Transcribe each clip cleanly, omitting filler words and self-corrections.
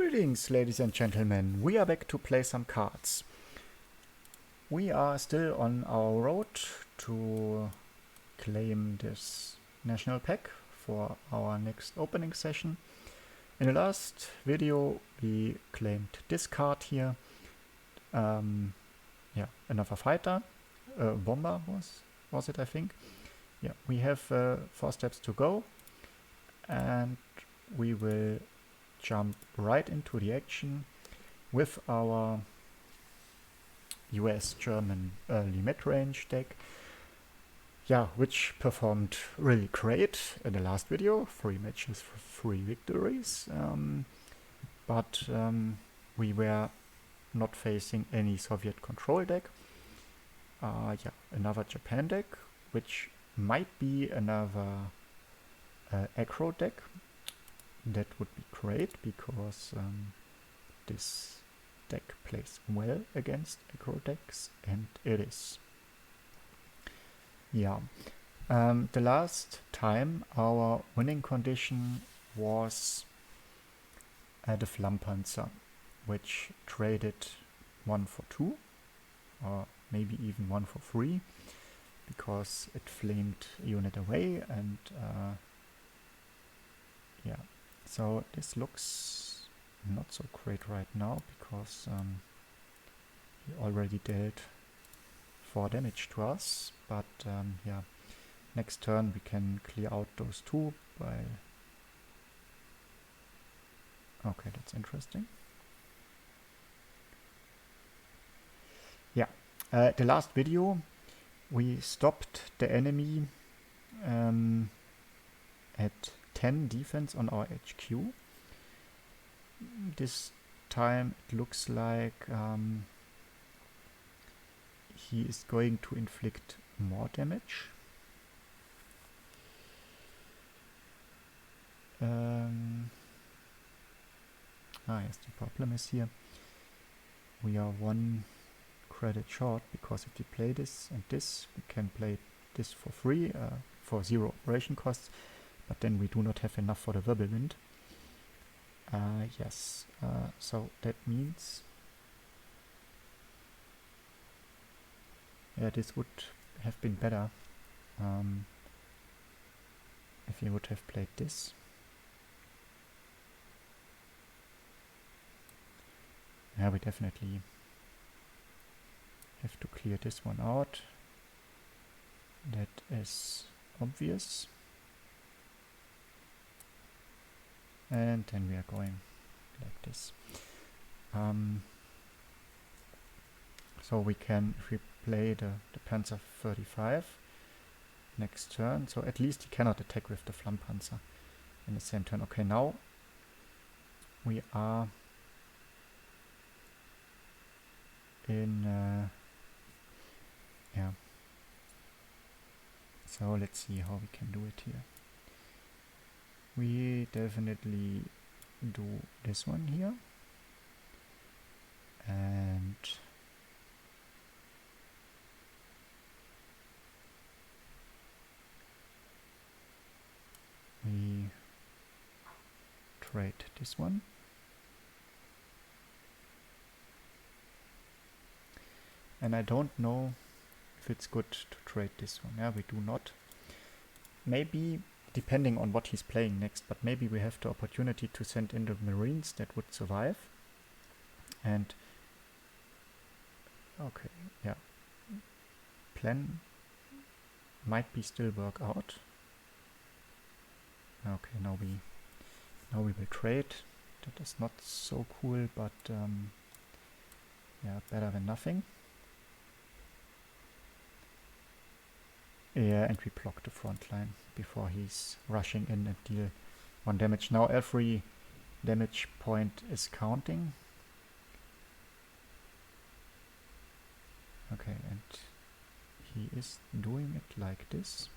Greetings, ladies and gentlemen. We are back to play some cards. We are still on our road to claim this national pack for our next opening session. In the last video we claimed this card here. Another fighter. Bomber was it, I think. Yeah, we have 4 steps to go, and we will jump right into the action with our US-German Early-Midrange deck, which performed really great in the last video. 3 matches for 3 victories, but we were not facing any Soviet control deck. Another Japan deck, which might be another aggro deck. That would be great, because this deck plays well against aggro decks, and it is. The last time our winning condition was the Flammpanzer, which traded 1 for 2, or maybe even 1 for 3, because it flamed a unit away, and so this looks not so great right now, because he already dealt 4 damage to us, but next turn we can clear out those 2 by... Okay, that's interesting. The last video we stopped the enemy at 10 defense on our HQ. This time it looks like he is going to inflict more damage. Yes, the problem is here. We are 1 credit short, because if we play this and this, we can play this for free, for 0 operation costs. But then we do not have enough for the Wirbelwind. So that means... this would have been better if he would have played this. We definitely have to clear this one out. That is obvious. And then we are going like this. So we can, if we play the Panzer 35 next turn, so at least he cannot attack with the Flammpanzer in the same turn. Okay, now we are in so let's see how we can do it here. We definitely do this one here, and we trade this one. And I don't know if it's good to trade this one. We do not. Maybe, depending on what he's playing next, but maybe we have the opportunity to send in the Marines that would survive. And plan might be still work out. Okay, now we will trade. That is not so cool, but better than nothing. And we block the front line before he's rushing in and deal 1 damage. Now every damage point is counting. Okay, and he is doing it like this.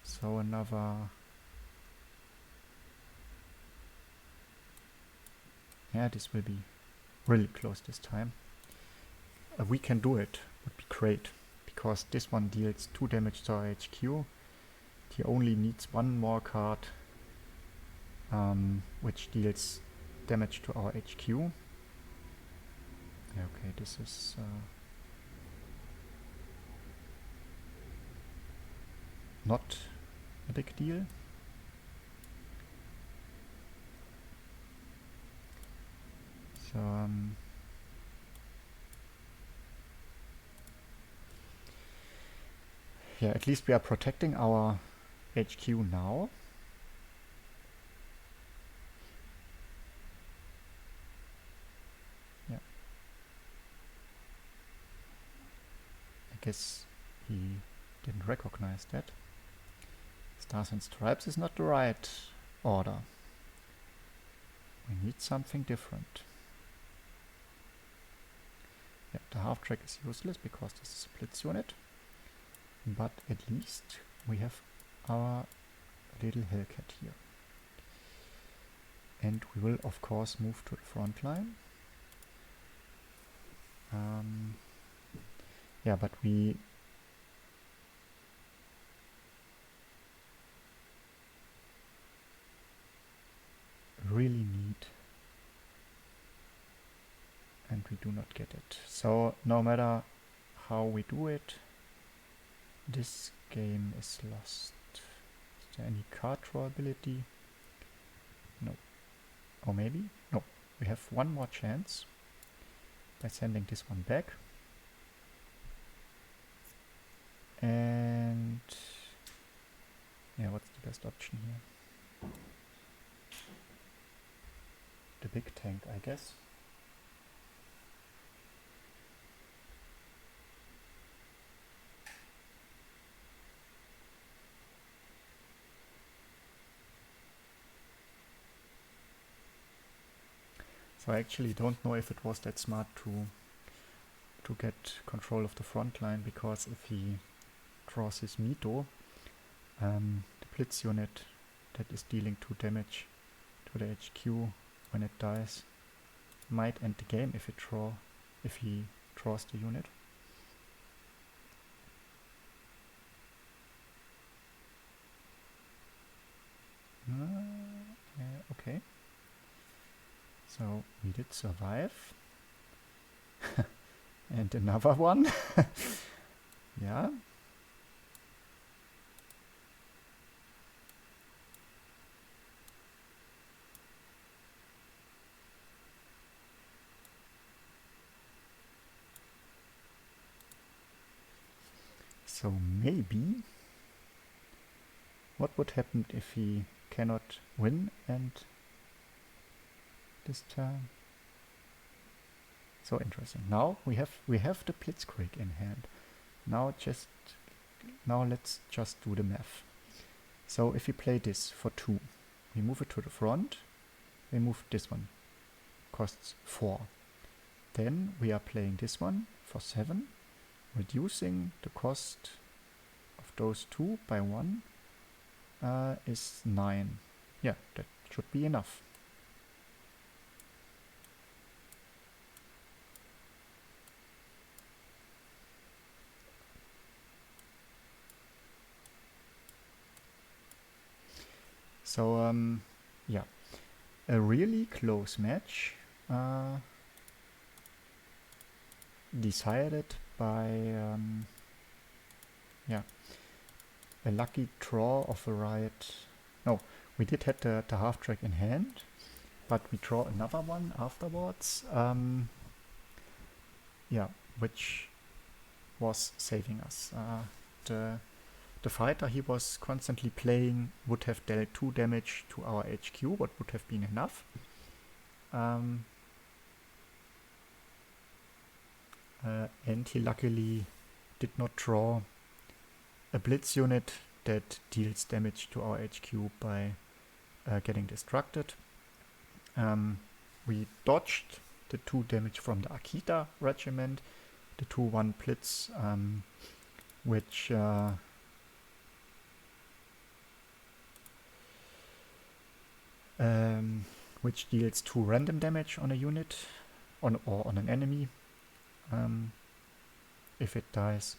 So another... this will be really close this time. We can do it, would be great. Because this one deals 2 damage to our HQ. He only needs 1 more card which deals damage to our HQ. Yeah, okay, this is not a big deal. So yeah, at least we are protecting our HQ now. Yeah. I guess he didn't recognize that. Stars and Stripes is not the right order. We need something different. Yeah, the half-track is useless because this is a blitz unit. But at least we have our little Hellcat here. And we will of course move to the front line. Yeah, but we really need, and we do not get it. So no matter how we do it, this game is lost. Is there any card draw ability? No. Or maybe? No. We have one more chance by sending this one back. And yeah, what's the best option here? The big tank, I guess. So I actually don't know if it was that smart to get control of the front line, because if he draws his Mito, the blitz unit that is dealing 2 damage to the HQ when it dies might end the game if he draws the unit. Okay. So we did survive. And another one. Yeah. So maybe what would happen if he cannot win and this turn? So interesting. Now we have the Blitzkrieg in hand. Now let's just do the math. So if we play this for 2, we move it to the front, we move this one, costs 4. Then we are playing this one for 7, reducing the cost of those 2 by 1 is 9. Yeah, that should be enough. So yeah, a really close match, decided by yeah, a lucky draw of a riot. No, we did have the half track in hand, but we draw another one afterwards. Yeah, which was saving us. The fighter he was constantly playing would have dealt 2 damage to our HQ, what would have been enough. And he luckily did not draw a blitz unit that deals damage to our HQ by getting destructed. We dodged the 2 damage from the Akita regiment, the 2-1 blitz, which deals 2 random damage on a unit or on an enemy. If it dies,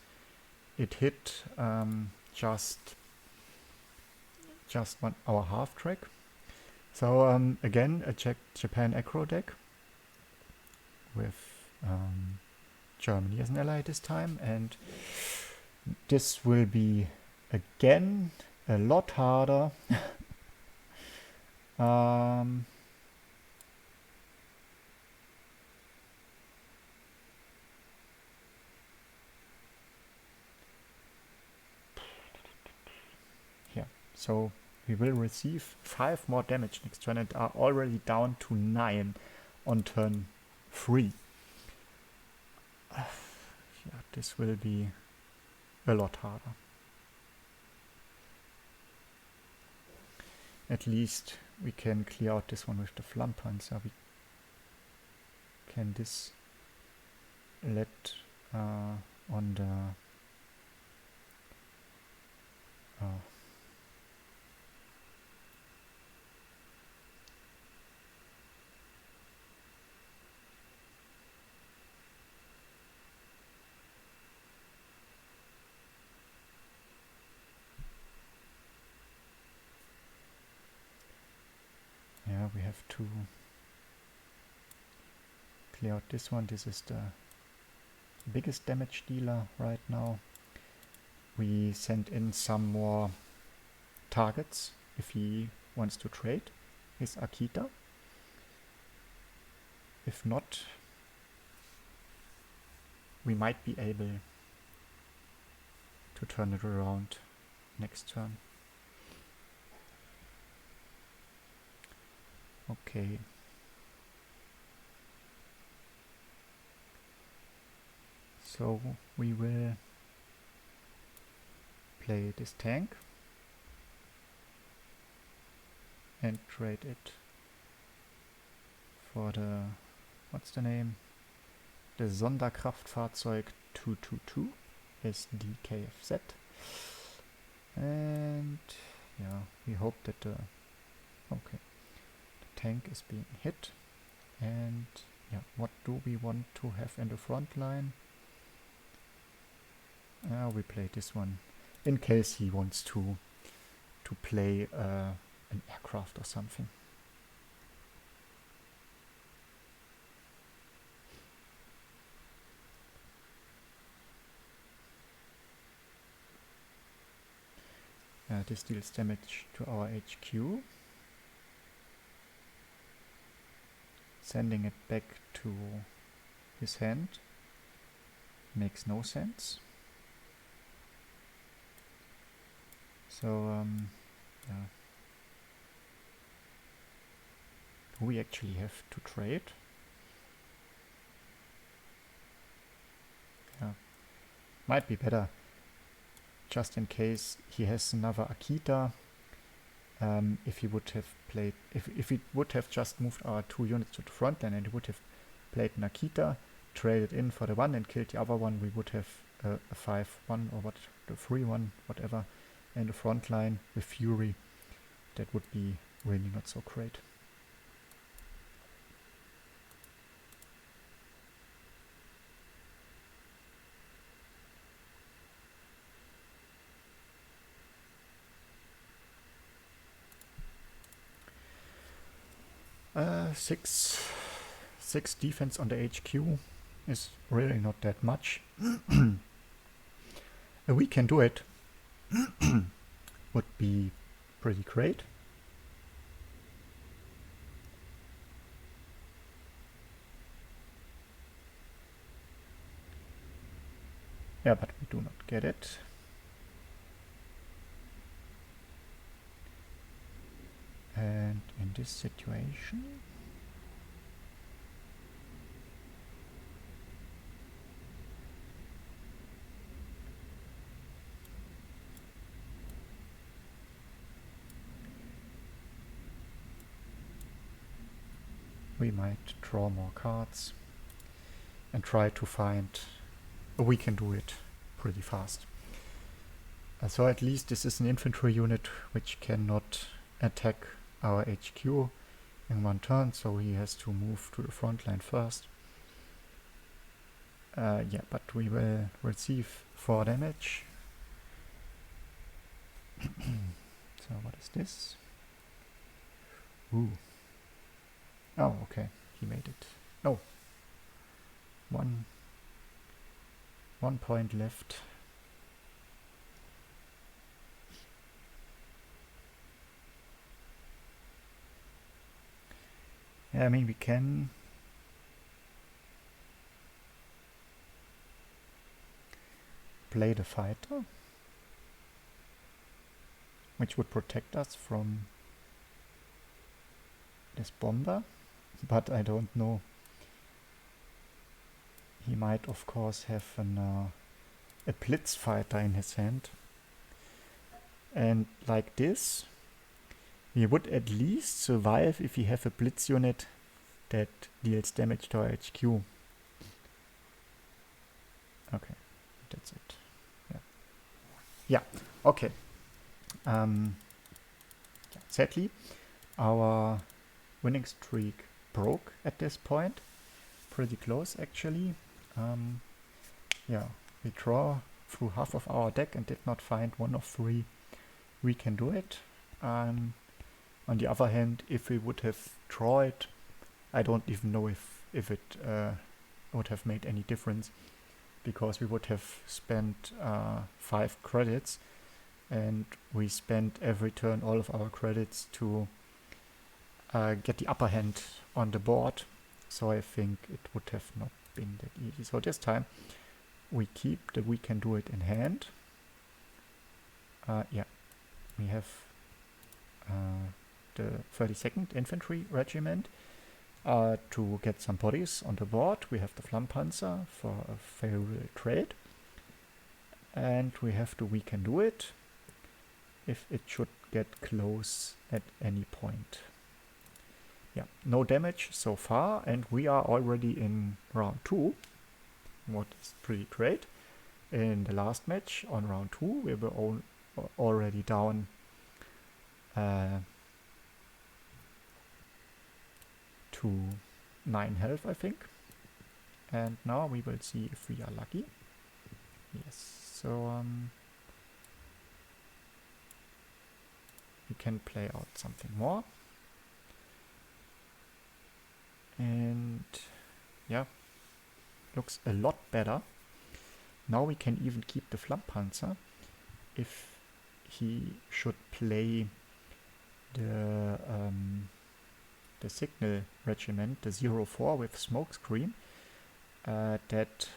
it hit just our half track. So again, a Japan aggro deck with Germany as an ally this time, and this will be again a lot harder. Here, so we will receive 5 more damage next turn and are already down to 9 on turn 3. Yeah, this will be a lot harder. At least we can clear out this one with the Flampanzer. We can this let on the yeah, we have to clear out this one. This is the biggest damage dealer right now. We send in some more targets if he wants to trade his Akita. If not, we might be able to turn it around next turn. Okay. So we will play this tank and trade it for the, what's the name? The Sonderkraftfahrzeug 222 SDKFZ. And yeah, we hope that the tank is being hit. And yeah, what do we want to have in the front line? We play this one in case he wants to play an aircraft or something. This deals damage to our HQ, sending it back to his hand makes no sense. So yeah, we actually have to trade. Yeah, might be better just in case he has another Akita. If he would have played, if we would have just moved our 2 units to the front line and he would have played an Akita, traded in for the one and killed the other one, we would have a 5-1 or what, the 3-1, whatever, and the front line with Fury. That would be really not so great. Six defense on the HQ is really not that much. We can do it. Would be pretty great. Yeah, but we do not get it. And in this situation, we might draw more cards and try to find, we can do it pretty fast. So at least this is an infantry unit which cannot attack our HQ in one turn, so he has to move to the front line first. Yeah, but we will receive 4 damage. So what is this? Ooh. Oh, okay. He made it. No. One point left. Yeah, I mean, we can play the fighter, which would protect us from this bomber, but I don't know. He might, of course, have a blitz fighter in his hand. And like this, we would at least survive if we have a blitz unit that deals damage to our HQ. Okay, that's it. Yeah, okay. Sadly, our winning streak broke at this point. Pretty close, actually. Yeah, we draw through half of our deck and did not find one of three we can do it. On the other hand, if we would have drawn it, I don't even know if it would have made any difference, because we would have spent 5 credits, and we spent every turn all of our credits to get the upper hand on the board, so I think it would have not been that easy. So this time we keep the we can do it in hand. Yeah, we have the 32nd Infantry Regiment to get some bodies on the board. We have the Flammpanzer for a favorable trade, and we have the we can do it if it should get close at any point. Yeah, no damage so far, and we are already in round 2, what is pretty great. In the last match on round 2 we were already down to 9 health, I think, and now we will see if we are lucky. Yes, so we can play out something more, and yeah, looks a lot better. Now we can even keep the Flammpanzer if he should play the Signal Regiment, the 04 with Smokescreen, that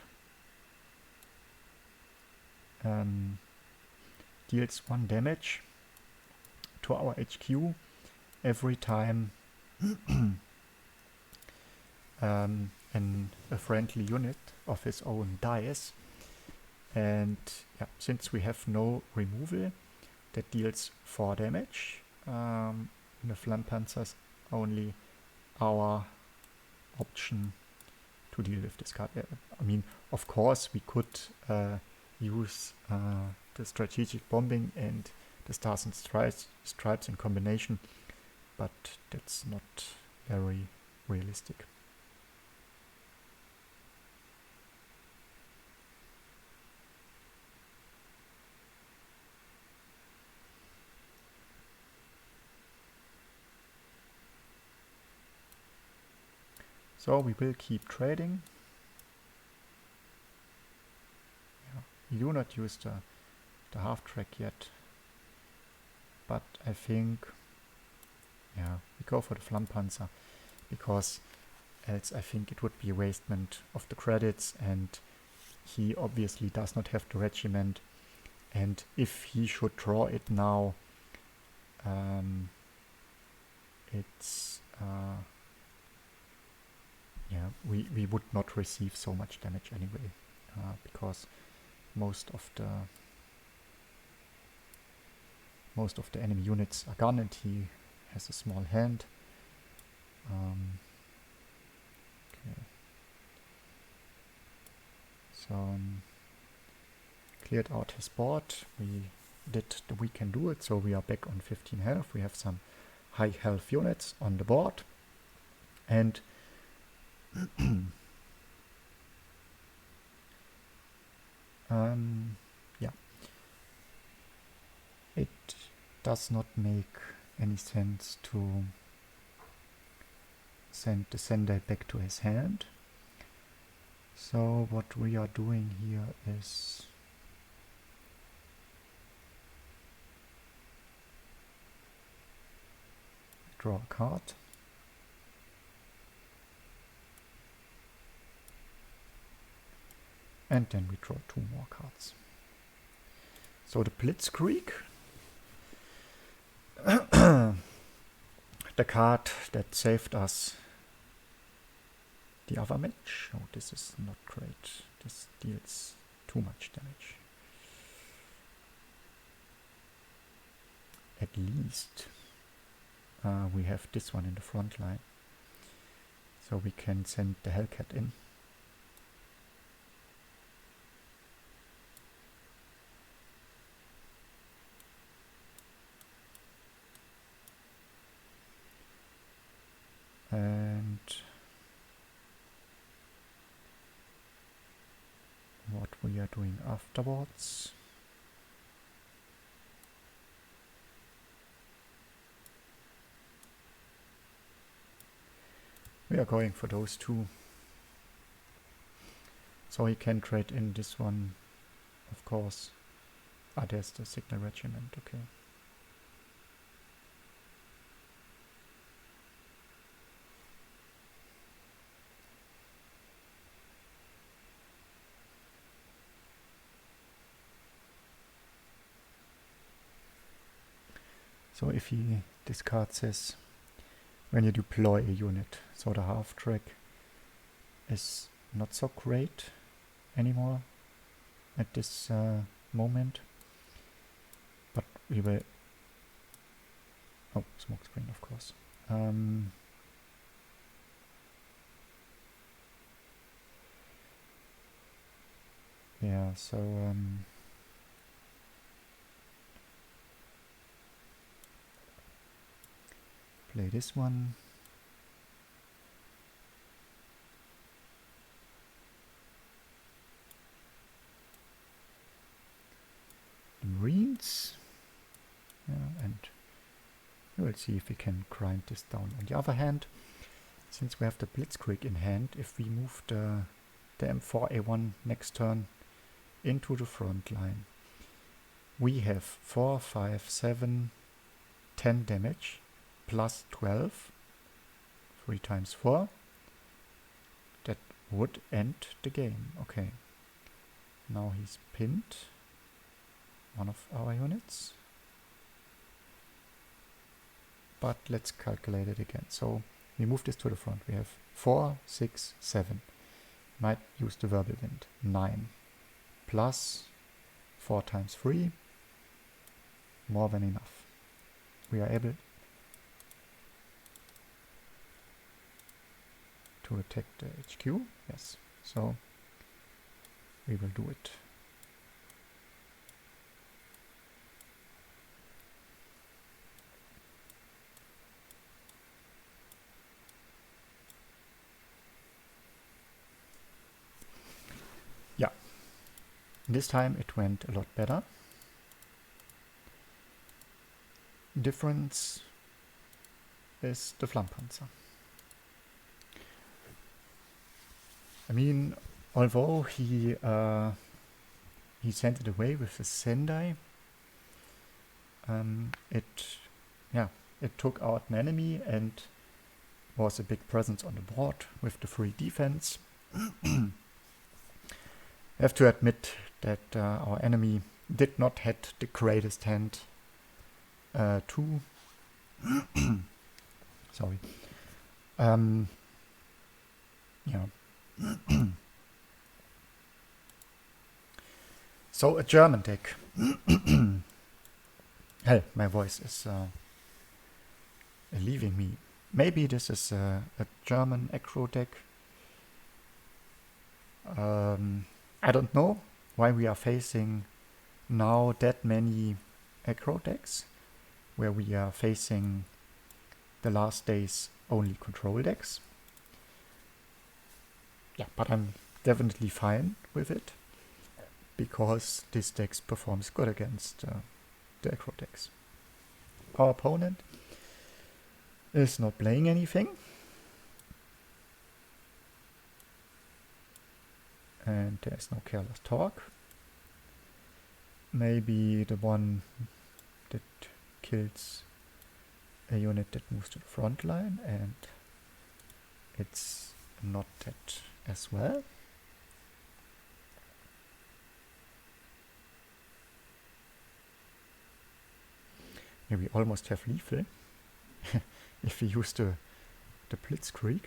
deals 1 damage to our HQ every time a friendly unit of his own dies. And yeah, since we have no removal, that deals 4 damage. The Flammpanzer's only our option to deal with this card. I mean, of course, we could use the strategic bombing and the Stars and Stripes in combination, but that's not very realistic. So we will keep trading. Yeah, we do not use the half track yet, but I think, yeah, we go for the Flammpanzer, because else I think it would be a wastement of the credits, and he obviously does not have the regiment, and if he should draw it now, it's yeah, we would not receive so much damage anyway, because most of the enemy units are gone, and he has a small hand. Okay. So cleared out his board. We did the we can do it, so we are back on 15 health. We have some high health units on the board, and yeah, it does not make any sense to send the Sendai back to his hand. So what we are doing here is draw a card. And then we draw 2 more cards. So the Blitzkrieg, the card that saved us the other match. Oh, this is not great. This deals too much damage. At least we have this one in the front line. So we can send the Hellcat in. And what we are doing afterwards. We are going for those 2. So he can trade in this one, of course. Ah, there's the Signal Regiment, okay. So if he discards this, when you deploy a unit, so the half track is not so great anymore at this moment. But we will... Oh, smoke screen, of course. Yeah, so... play this one. The Marines. Yeah, and we'll see if we can grind this down. On the other hand, since we have the Blitzkrieg in hand, if we move the M4A1 next turn into the front line, we have 4, 5, 7, 10 damage. Plus 12, 3 times 4, that would end the game. Okay, now he's pinned one of our units, but let's calculate it again. So we move this to the front. We have 4, 6, 7, might use the verbal wind, 9, plus 4 times 3, more than enough. We are able to attack the HQ, yes, so we will do it. Yeah, this time it went a lot better. Difference is the Flammpanzer. I mean, although he sent it away with the Sendai, it took out an enemy and was a big presence on the board with the free defense. I have to admit that our enemy did not had the greatest hand too. Sorry. Yeah. So a German deck. Hell, my voice is leaving me. Maybe this is a German aggro deck. I don't know why we are facing now that many aggro decks, where we are facing the last days only control decks. Yeah, but I'm definitely fine with it, because this deck performs good against the aggro decks. Our opponent is not playing anything. and there's no careless talk. Maybe the one that kills a unit that moves to the front line, and it's not that as well. Yeah, we almost have lethal if we use the Blitzkrieg.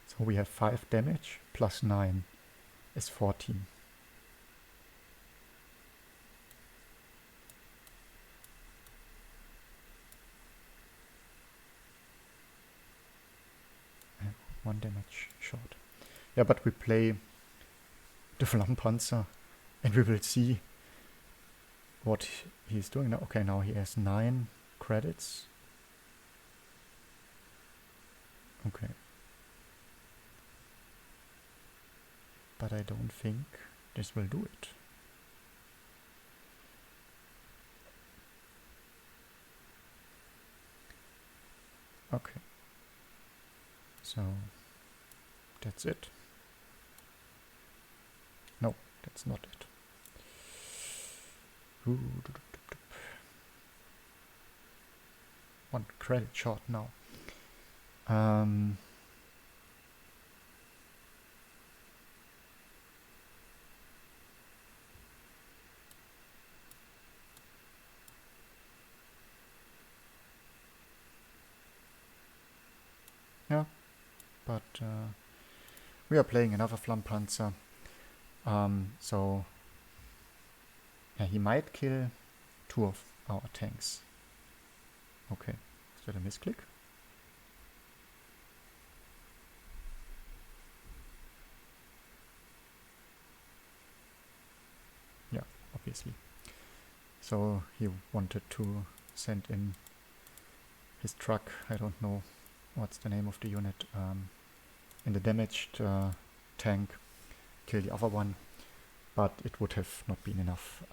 So we have 5 damage plus 9 is 14. And 1 damage short. Yeah, but we play the Flammenpanzer and we will see what he's doing now. Okay, now he has 9 credits. Okay. But I don't think this will do it. Okay. So that's it. No, that's not it. Ooh, 1 credit short now. Yeah, but we are playing another Flammenpanzer. So yeah, he might kill 2 of our tanks. Okay, is that a misclick? Yeah, obviously. So he wanted to send in his truck, I don't know what's the name of the unit, in the damaged tank, kill the other one, but it would have not been enough.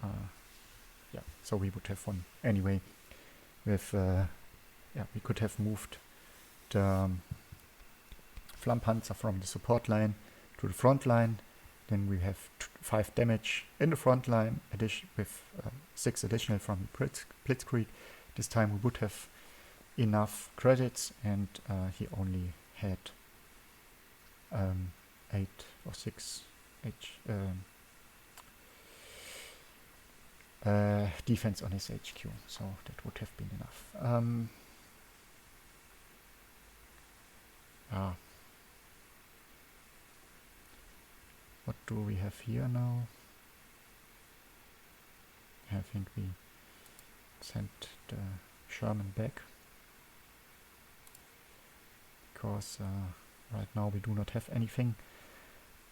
Yeah, so we would have won anyway. With yeah, we could have moved the Flammenpanzer from the support line to the front line. Then we have 5 damage in the front line, with 6 additional from Blitzkrieg. This time we would have enough credits, and he only had 8 or 6 defense on his HQ, so that would have been enough. What do we have here now? I think we sent the Sherman back, because right now we do not have anything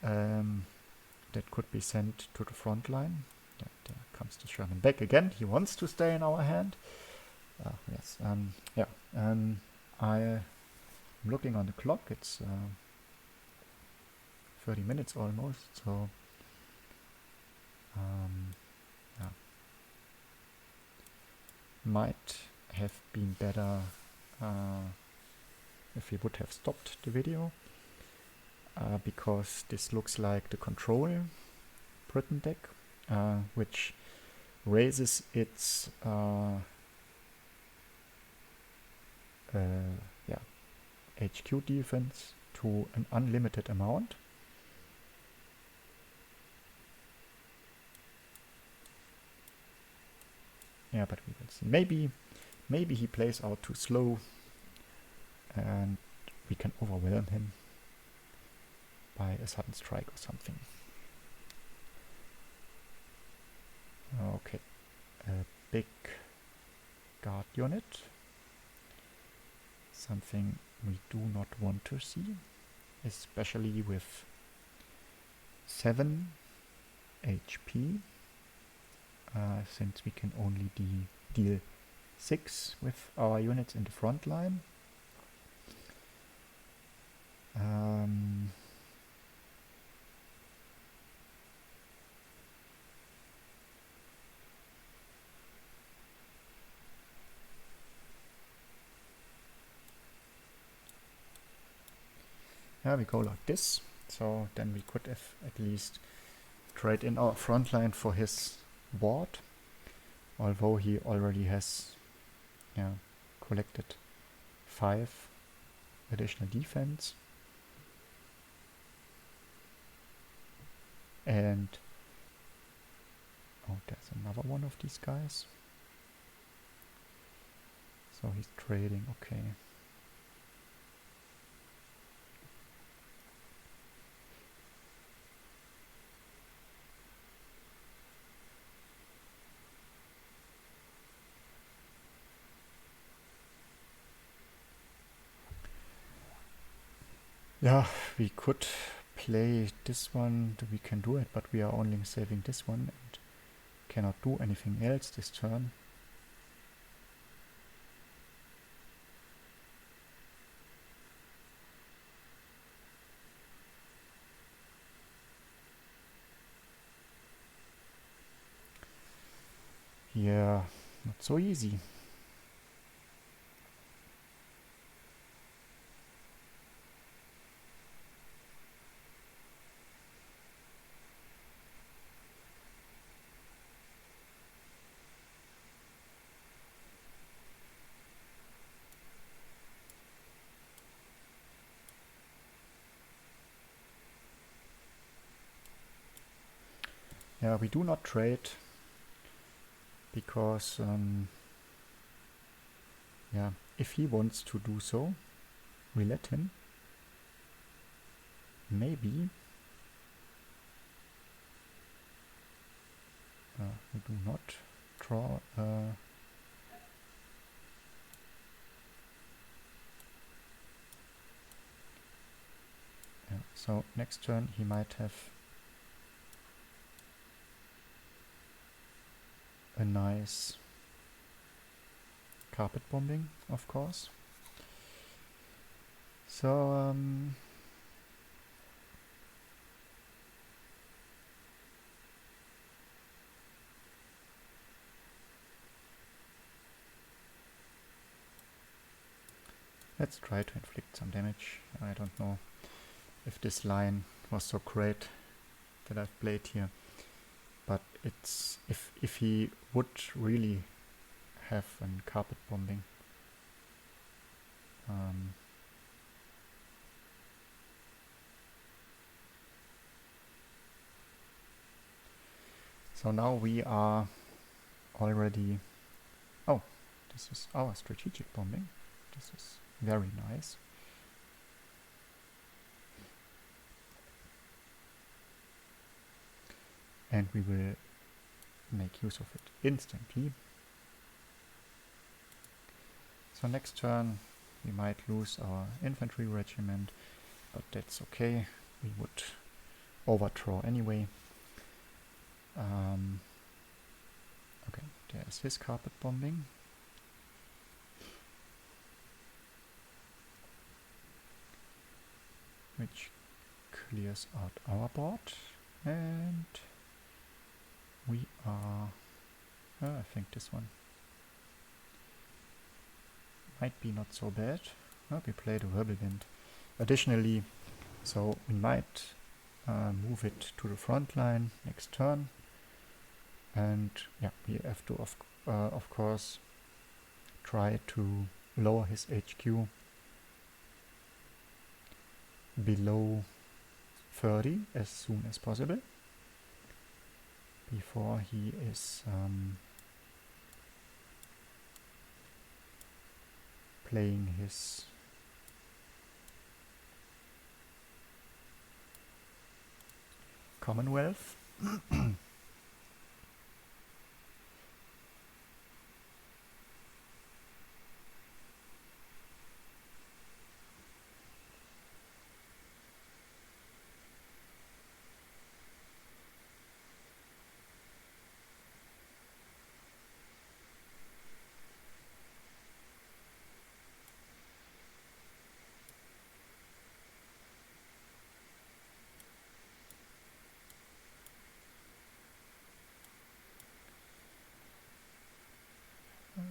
that could be sent to the front line. There comes the Sherman back again. He wants to stay in our hand. Yes. Yeah. I'm looking on the clock. It's 30 minutes almost. So yeah, might have been better if we would have stopped the video, because this looks like the control Britain deck, which raises its HQ defense to an unlimited amount. Yeah, but we will see. Maybe he plays out too slow, and we can overwhelm him by a sudden strike or something. Okay, a big guard unit. Something we do not want to see, especially with 7 HP, since we can only deal 6 with our units in the front line. Yeah, we go like this. So then we could have at least trade in our front line for his ward, although he already has collected 5 additional defense. And oh, there's another one of these guys. So he's trading, okay. Yeah, we could play this one, we can do it, but we are only saving this one and cannot do anything else this turn. Yeah, not so easy. Yeah, we do not trade because if he wants to do so, we let him. Maybe we do not draw so next turn he might have a nice carpet bombing, of course. So let's try to inflict some damage. I don't know if this line was so great that I've played here, but it's if he would really have a carpet bombing, so now we are already, oh, this is our strategic bombing. This is very nice. And we will make use of it instantly. So next turn we might lose our infantry regiment, but that's okay. We would overdraw anyway. Okay, there's his carpet bombing. Which clears out our board, and we are, I think this one might be not so bad. We played a whirlwind additionally, so we might move it to the front line next turn, and yeah, we have to of course try to lower his HQ below 30 as soon as possible before he is playing his Commonwealth.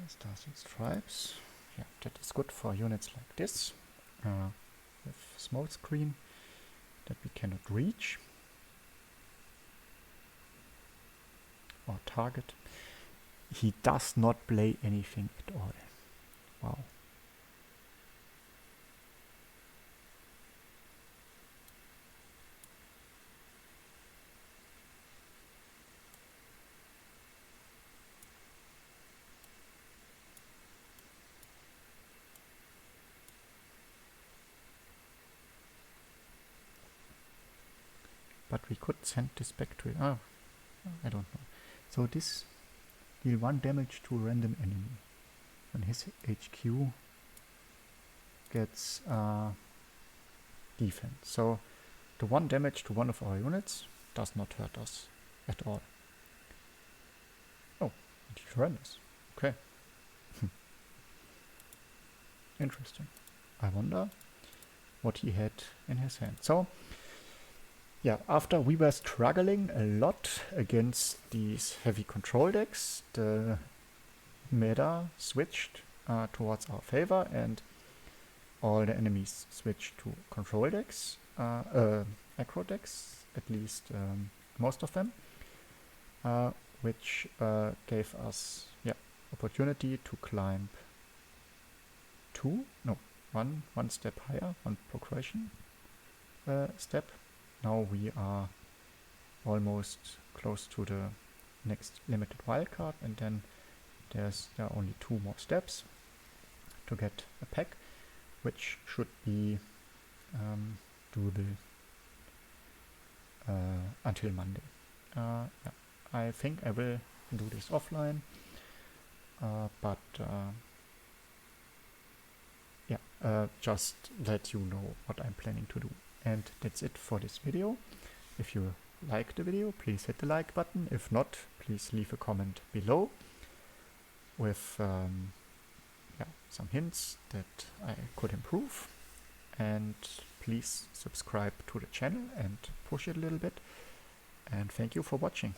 Stars and Stripes. Yeah, that is good for units like this with small screen. that we cannot reach or target. He does not play anything at all. Wow. But we could send this back to it. Oh, I don't know. So this deal 1 damage to a random enemy when his HQ gets defense. So the 1 damage to one of our units does not hurt us at all. Oh, it surrenders. Okay. Interesting. I wonder what he had in his hand. So yeah, after we were struggling a lot against these heavy control decks, the meta switched towards our favor, and all the enemies switched to control decks, aggro decks, at least most of them, which gave us opportunity to climb one step higher, one progression step. Now we are almost close to the next limited wildcard, and then there are only 2 more steps to get a pack, which should be doable until Monday. I think I will do this offline, but just let you know what I'm planning to do. And that's it for this video. If you like the video, please hit the like button. If not, please leave a comment below with some hints that I could improve. And please subscribe to the channel and push it a little bit. And thank you for watching.